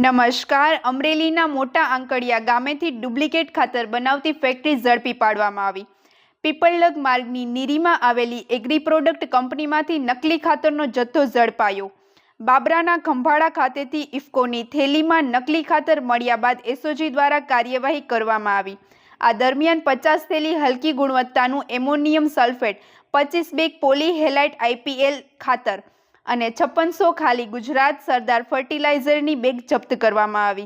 નમસ્કાર. અમરેલીના મોટા આંકડિયા ગામેથી ડુપ્લિકેટ ખાતર બનાવતી ફેક્ટરી ઝડપી પાડવામાં આવી. પીપળલગ માર્ગની નીરીમાં આવેલી એગ્રી પ્રોડક્ટ કંપનીમાંથી નકલી ખાતરનો જથ્થો ઝડપાયો. બાબરાના ખંભાળા ખાતેથી ઇફકોની થેલીમાં નકલી ખાતર મળ્યા બાદ એસઓજી દ્વારા કાર્યવાહી કરવામાં આવી. આ દરમિયાન 50 થેલી હલકી ગુણવત્તાનું એમોનિયમ સલ્ફેટ, 25 બેગ પોલીહેલાઇટ IPL ખાતર અને 5600 ખાલી ગુજરાત સરદાર ફર્ટિલાઇઝરની બેગ જપ્ત કરવામાં આવી.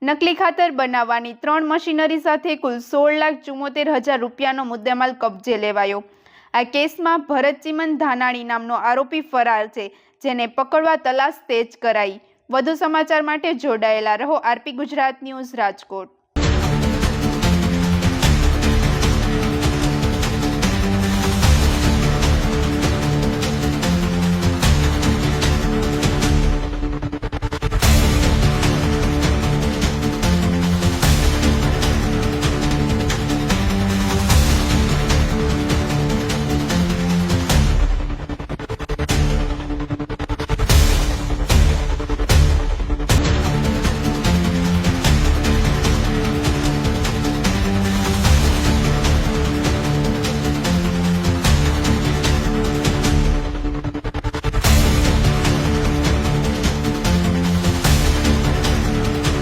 નકલી ખાતર બનાવવાની 3 મશીનરી સાથે કુલ 16,74,000 રૂપિયાનો મુદ્દામાલ કબજે લેવાયો. આ કેસમાં ભરત ચીમન ધાનાણી નામનો આરોપી ફરાર છે, જેને પકડવા તલાશ તેજ કરાઈ. વધુ સમાચાર માટે જોડાયેલા રહો. RP Gujarat news, Rajkot.